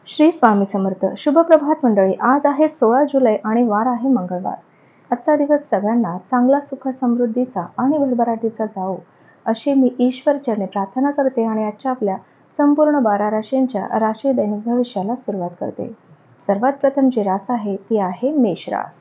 श्री स्वामी समर्थ. शुभ प्रभात मंडळी. आज आहे 16 जुलै आणि वार आहे मंगळवार. आजचा दिवस सगळ्यांना चांगला, सुख, समृद्धीचा आणि भरभराटीचा जावो अशी मी ईश्वर चरणी प्रार्थना करते आणि आजच्या आपल्या संपूर्ण 12 राशींच्या राशी दैनिक भविष्याला सुरुवात करते. सर्वात प्रथम जी रास आहे ती आहे मेष रास.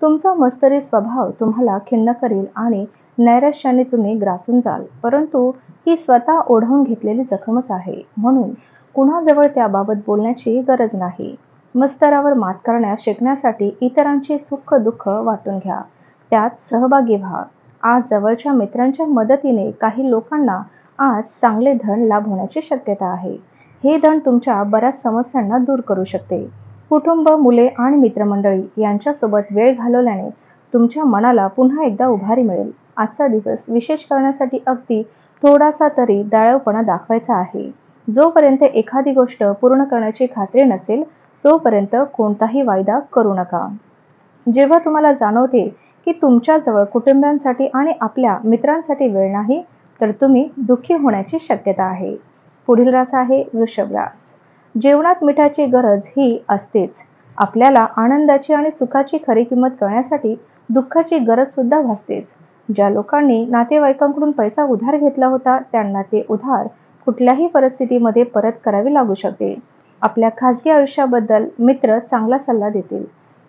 तुमचा मत्सरी स्वभाव तुम्हाला खिन्न करील आणि नैराश्याने तुम्ही ग्रासून जाल, परंतु ही स्वतः ओढवून घेतलेली जखमच आहे, म्हणून कुणाजवळ त्याबाबत बोलण्याची गरज नाही. मत्सरावर मात करण्यास शिकण्यासाठी इतरांची सुख दुःख वाटून घ्या, त्यात सहभागी व्हा. आज जवळच्या मित्रांच्या मदतीने काही लोकांना आज चांगले धन लाभ होण्याची शक्यता आहे. हे धन तुमच्या बऱ्याच समस्यांना दूर करू शकते. कुटुंब, मुले आणि मित्रमंडळी यांच्यासोबत वेळ घालवल्याने तुमच्या मनाला पुन्हा एकदा उभारी मिळेल. आजचा दिवस विशेष करण्यासाठी अगदी थोडासा तरी दयाळूपणा दाखवायचा आहे. जोपर्यंत एखादी गोष्ट पूर्ण करण्याची खात्री नसेल तोपर्यंत कोणताही वायदा करू नका. जेव्हा तुम्हाला जाणवते की तुमच्याजवळ कुटुंबियांसाठी आणि आपल्या मित्रांसाठी वेळ नाही, तर तुम्ही दुःखी होण्याची शक्यता आहे. पुढील रास आहे वृषभ रास. जेवणात मिठाची गरज ही असतेच. आपल्याला आनंदाची आणि सुखाची खरी किंमत कळण्यासाठी दुःखाची गरज सुद्धा भासतेच. ज्या लोकांनी नातेवाईकांकडून पैसा उधार घेतला होता त्यांना ते उधार कुठल्याही परिस्थितीमध्ये परत करावी लागू शकते. आपल्या खासगी आयुष्याबद्दल मित्र चांगला सल्ला देतील.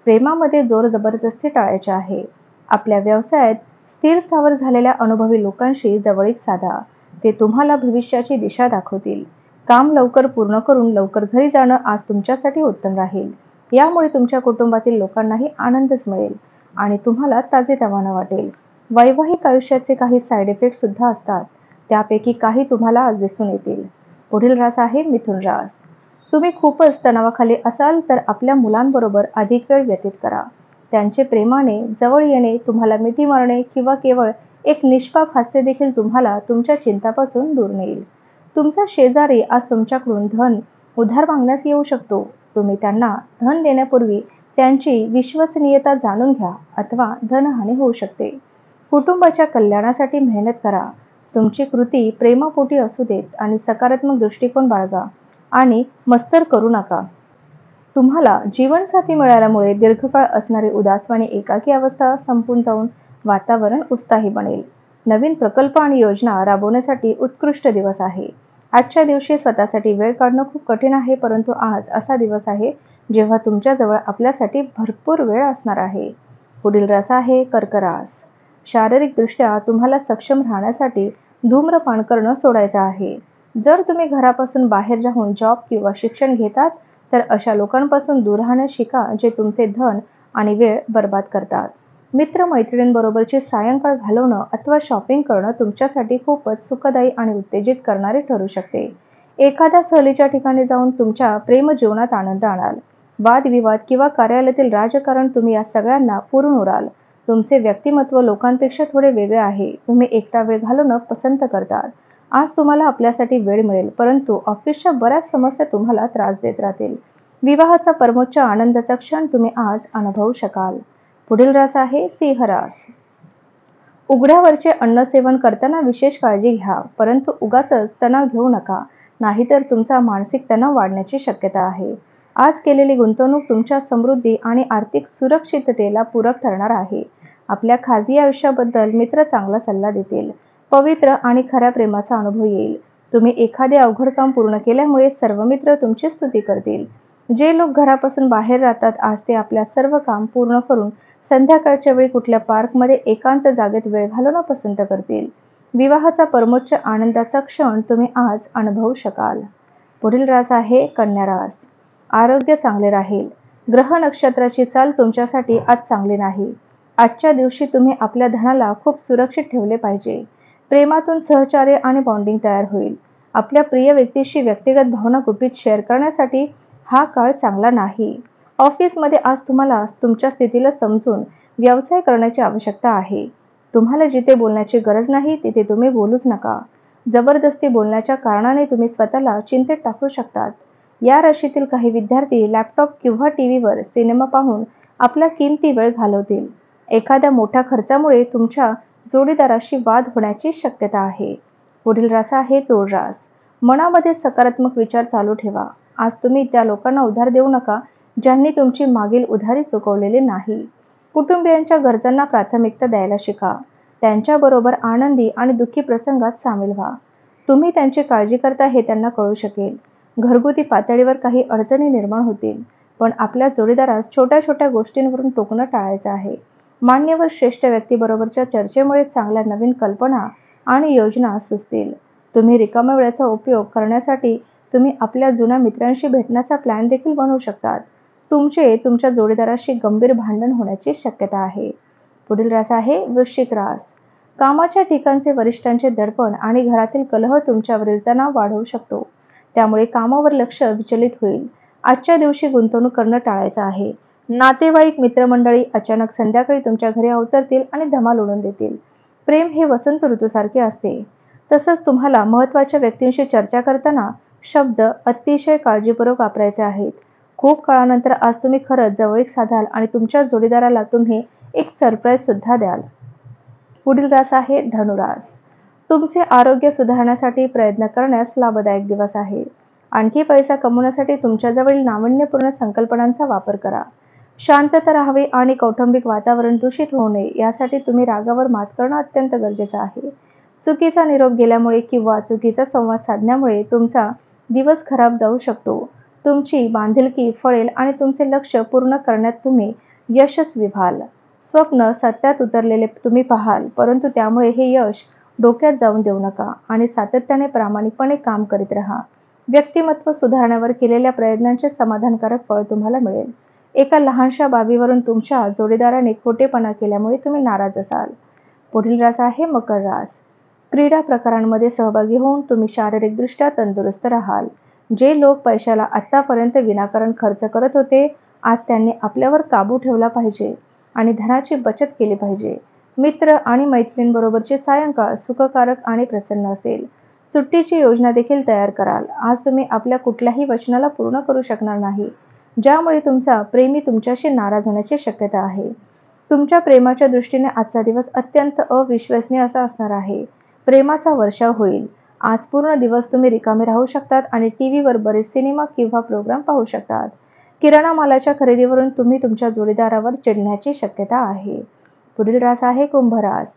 प्रेमामध्ये जोर जबरदस्ती टाळायची आहे. आपल्या व्यवसायात स्थिर स्थावर झालेल्या अनुभवी लोकांशी जवळीक साधा. ते तुम्हाला भविष्याची दिशा दाखवतील. काम लवकर पूर्ण करून लवकर घरी जाणं आज तुमच्यासाठी उत्तम राहील. यामुळे तुमच्या कुटुंबातील लोकांनाही आनंदच मिळेल आणि तुम्हाला ताजेतवानं वाटेल. वैवाहिक आयुष्याचे काही साईड इफेक्ट सुद्धा असतात, त्यापैकी काही तुम्हाला आज दिसून येतील. पुढील रास आहे मिथुन रास. तुम्ही खूपच तणावाखाली असाल तर आपल्या मुलांबरोबर अधिक वेळ व्यतीत करा. त्यांचे प्रेमाने जवळ येणे, तुम्हाला मिठी मारणे किंवा केवळ एक निष्पाप हास्य देखील तुम्हाला तुमच्या चिंतापासून दूर नेईल. तुमचा शेजारी आज तुमच्याकडून धन उधार मागण्यास येऊ शकतो. तुम्ही त्यांना धन देण्यापूर्वी त्यांची विश्वसनीयता जाणून घ्या अथवा धनहानी होऊ शकते. कुटुंबाच्या कल्याणासाठी मेहनत करा. तुमची कृती प्रेमापोटी असू देत आणि सकारात्मक दृष्टिकोन बाळगा आणि मत्सर करू नका. तुम्हाला जीवनसाथी मिळाल्यामुळे दीर्घकाळ असणारी उदास आणि एकाकी अवस्था संपून जाऊन वातावरण उत्साही बनेल. नवीन प्रकल्प आणि योजना राबवण्यासाठी उत्कृष्ट दिवस आहे. आजच्या दिवशी स्वतःसाठी वेळ काढणं खूप कठीण आहे, परंतु आज असा दिवस आहे जेव्हा तुमच्याजवळ आपल्यासाठी भरपूर वेळ असणार आहे. पुढील रास आहे कर्क रास. शारीरिकदृष्ट्या तुम्हाला सक्षम राहण्यासाठी धूम्रपान करणं सोडायचं आहे. जर तुम्ही घरापासून बाहेर राहून जॉब किंवा शिक्षण घेतात तर अशा लोकांपासून दूर राहणं शिका जे तुमचे धन आणि वेळ बर्बाद करतात. मित्र-मैत्रिणींबरोबरची सायंकाळ घालवणं अथवा शॉपिंग करणं तुमच्यासाठी खूपच सुखदायी आणि उत्तेजित करणारे ठरू शकते. एखाद्या सहलीच्या ठिकाणी जाऊन तुमच्या प्रेमजीवनात आनंद आणाल. वादविवाद किंवा कार्यालयातील राजकारण तुम्ही या सगळ्यांना पुरून उराल. तुमचे व्यक्तिमत्व लोकांपेक्षा थोडे वेगळे आहे. तुम्ही एकटा वेळ घालवणं पसंत करतात. आज तुम्हाला आपल्यासाठी वेळ मिळेल, परंतु ऑफिसच्या बऱ्याच समस्या तुम्हाला त्रास देत राहतील. विवाहाचा परमोच्च आनंदाचा क्षण तुम्ही आज अनुभवू शकाल. पुढील रास आहे सिंह रास. उघड्यावरचे अन्न सेवन करताना विशेष काळजी घ्या, परंतु उगाचच तणाव घेऊ नका, नाहीतर तुमचा मानसिक तणाव वाढण्याची शक्यता आहे. आज केलेली गुंतवणूक तुमच्या समृद्धी आणि आर्थिक सुरक्षिततेला पूरक ठरणार आहे. आपल्या खाजगी आयुष्याबद्दल मित्र चांगला सल्ला देतील. पवित्र आणि खऱ्या प्रेमाचा अनुभव येईल. तुम्ही एखादे अवघड काम पूर्ण केल्यामुळे सर्व मित्र तुमची स्तुती करतील. जे लोक घरापासून बाहेर राहतात आज ते आपल्या सर्व काम पूर्ण करून संध्याकाळच्या वेळी कुठल्या पार्कमध्ये एकांत जागेत वेळ घालवणं पसंत करतील. विवाहाचा परमोच्च आनंदाचा क्षण तुम्ही आज अनुभवू शकाल. पुढील रास आहे कन्या रास. आरोग्य चांगले राहील. ग्रह नक्षत्राची चाल तुमच्यासाठी आज चांगली नाही. आजच्या दिवशी तुम्ही आपल्या धनाला खूप सुरक्षित ठेवले पाहिजे. प्रेमातून सहकार्य आणि बॉन्डिंग तयार होईल. आपल्या प्रिय व्यक्तीशी व्यक्तिगत भावना गुपित शेअर करण्यासाठी हा काळ चांगला नाही. ऑफिसमध्ये आज तुम्हाला तुमच्या स्थितीला समजून व्यवसाय करण्याची आवश्यकता आहे. तुम्हाला जिथे बोलण्याची गरज नाही तिथे तुम्ही बोलूच नका. जबरदस्ती बोलण्याच्या कारणाने तुम्ही स्वतःला चिंतेत टाकू शकतात. या राशीतील काही विद्यार्थी लॅपटॉप किंवा टीव्हीवर सिनेमा पाहून आपला किमती वेळ घालवतील. एखाद्या मोठ्या खर्चामुळे तुमच्या जोडीदाराशी वाद होण्याची शक्यता आहे. पुढील रास आहे तुळ रास. मनामध्ये सकारात्मक विचार चालू ठेवा. आज तुम्ही त्या लोकांना उधार देऊ नका ज्यांनी तुमची मागील उधारी चुकवलेली नाही. कुटुंबियांच्या गरजांना प्राथमिकता द्यायला शिका. त्यांच्याबरोबर आनंदी आणि दुःखी प्रसंगात सामील व्हा. तुम्ही त्यांची काळजी करता हे त्यांना कळू शकेल. घरगुती पातळीवर काही अडचणी निर्माण होतील, पण आपल्या जोडीदारास छोट्या छोट्या गोष्टींवरून टोकणं टाळायचं आहे. मान्यवर श्रेष्ठ व्यक्तीबरोबरच्या चर्चेमुळे चांगल्या नवीन कल्पना आणि योजना सुचतील. तुम्ही रिकाम्या वेळेचा उपयोग करण्यासाठी तुम्ही आपल्या जुन्या मित्रांशी भेटण्याचा प्लॅन देखील बनवू शकतात. तुमच्या जोडीदाराशी गंभीर भांडण होण्याची शक्यता आहे. पुढील रास आहे वृश्चिक रास. कामाच्या ठिकाणचे वरिष्ठांचे दडपण आणि घरातील कलह तुमच्यावरील तणाव वाढवू शकतो. त्यामुळे कामावर लक्ष विचलित होईल. आजच्या दिवशी गुंतवणूक करणं टाळायचं आहे. नातेवाईक मित्रमंडळी अचानक संध्याकाळी तुमच्या घरी अवतरतील आणि धमाल उडवून देतील. प्रेम हे वसंत ऋतूसारखे असते. तसंच तुम्हाला महत्त्वाच्या व्यक्तींशी चर्चा करताना शब्द अतिशय काळजीपूर्वक वापरायचे आहेत. खूप काळानंतर आज तुम्ही खरंच जवळीक साधाल आणि तुमच्या जोडीदाराला तुम्ही एक सरप्राईज सुद्धा द्याल. पुढील रास आहे धनुरास. तुमचे आरोग्य सुधारण्यासाठी प्रयत्न करण्यास लाभदायक दिवस आहे. आणखी पैसा कमवण्यासाठी तुमच्याजवळील नाविन्यपूर्ण संकल्पनांचा वापर करा. शांतता राहावी आणि कौटुंबिक वातावरण दूषित होऊ नये यासाठी तुम्ही रागावर मात करणं अत्यंत गरजेचं आहे. चुकीचा निरोप गेल्यामुळे किंवा चुकीचा संवाद साधण्यामुळे तुमचा दिवस खराब जाऊ शकतो. तुमची बांधिलकी फळेल आणि तुमचे लक्ष्य पूर्ण करण्यात तुम्ही यशस्वी व्हाल. स्वप्न सत्यात उतरलेले तुम्ही पाहाल, परंतु त्यामुळे हे यश डोक्यात जाऊन देऊ नका आणि सातत्याने प्रामाणिकपणे काम करीत राहा. व्यक्तिमत्व सुधारण्यावर केलेल्या प्रयत्नांचे समाधानकारक फळ तुम्हाला मिळेल. एका लहानशा बाबीवरून तुमच्या जोडीदाराने खोटेपणा केल्यामुळे तुम्ही नाराज असाल. पुढील रास आहे मकर रास. क्रीडा प्रकारांमध्ये सहभागी होऊन तुम्ही शारीरिकदृष्ट्या तंदुरुस्त राहाल. जे लोक पैशाला आतापर्यंत विनाकारण खर्च करत होते, आज त्यांनी आपल्यावर काबू ठेवला पाहिजे आणि धनाची बचत केली पाहिजे. मित्र आणि मैत्रिणींबरोबरचे सायंकाळ सुखकारक आणि प्रसन्न असेल. सुट्टीची योजना देखील तयार कराल. आज तुम्ही आपल्या कुठल्याही वचनाला पूर्ण करू शकणार नाही, ज्यामुळे तुमचा प्रेमी तुमच्याशी नाराज होण्याची शक्यता आहे. तुमच्या प्रेमाच्या दृष्टीने आजचा दिवस अत्यंत अविश्वसनीय असा असणार आहे. प्रेमाचा वर्षाव होईल. आज पूर्ण दिवस तुम्ही रिकामे राहू शकतात आणि टीव्हीवर बरेच सिनेमा किंवा प्रोग्राम पाहू शकतात. किराणा मालाच्या खरेदीवरून तुम्ही तुमच्या जोडीदारावर चिडण्याची शक्यता आहे. पुढील रास आहे कुंभ रास.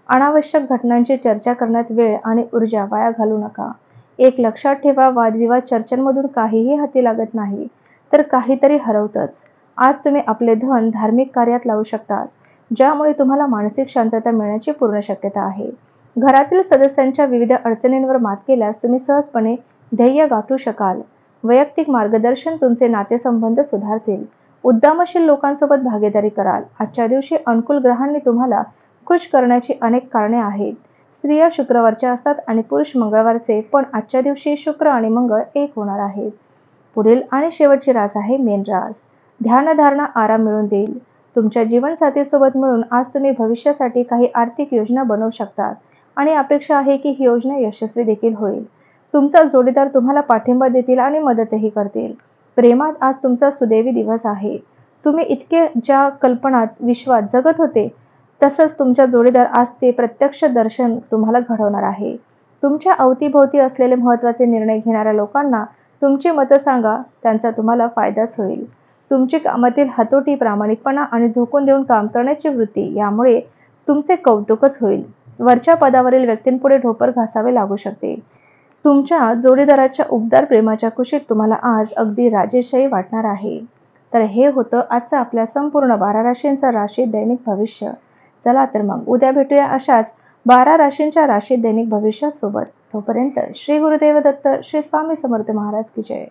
अनावश्यक घटनांची चर्चा करण्यात वेळ आणि ऊर्जा वाया घालू नका. एक लक्षात ठेवा, वादविवाद चर्चांमधून काहीही हाती लागत नाही, तर काहीतरी हरवतंच. आज तुम्ही आपले धन धार्मिक कार्यात लावू शकतात, ज्यामुळे तुम्हाला मानसिक शांतता मिळण्याची पूर्ण शक्यता आहे. घरातील सदस्यांच्या विविध अडचणींवर मात केल्यास तुम्ही सहजपणे ध्येय गाठू शकाल. वैयक्तिक मार्गदर्शन तुमचे नातेसंबंध सुधारतील. उद्यमशील लोकांसोबत भागीदारी कराल. आजच्या दिवशी अनुकूल ग्रहांनी तुम्हाला खुश करण्याची अनेक कारणे आहेत. स्त्रिया शुक्रवारच्या असतात आणि पुरुष मंगळवारचे, पण आजच्या दिवशी शुक्र आणि मंगळ एक होणार आहेत. पुढील आणि शेवटची रास आहे मीन रास. ध्यानधारणा आराम मिळवून देईल. तुमच्या जीवनसाथीसोबत मिळून आज तुम्ही भविष्यासाठी काही आर्थिक योजना बनवू शकतात आणि अपेक्षा आहे की ही योजना यशस्वी देखील होईल. तुमचा जोडीदार तुम्हाला पाठिंबा देतील आणि मदतही करतील. प्रेमात आज तुमचा सुदैवी दिवस आहे. तुम्ही इतके ज्या कल्पनात विश्वात जगत होते, तसंच तुमचा जोडीदार आज ते प्रत्यक्ष दर्शन तुम्हाला घडवणार आहे. तुमच्या अवतीभोवती असलेले महत्त्वाचे निर्णय घेणाऱ्या लोकांना तुमची मतं सांगा, त्यांचा तुम्हाला फायदाच होईल. तुमची कामातील हातोटी, प्रामाणिकपणा आणि झोकून देऊन काम करण्याची वृत्ती यामुळे तुमचे कौतुकच होईल. वरच्या पदावरील व्यक्तींपुढे ढोपर घासावे लागू शकते. तुमच्या जोडीदाराच्या उबदार प्रेमाच्या कुशीत तुम्हाला आज अगदी राजेशाही वाटणार आहे. तर हे होतं आजचं आपल्या संपूर्ण 12 राशींचं राशी दैनिक भविष्य. चला तर मग उद्या भेटूया अशाच 12 राशींच्या राशी दैनिक भविष्यासोबत. तोपर्यंत श्री गुरुदेव दत्त, श्री स्वामी समर्थ महाराज की जय.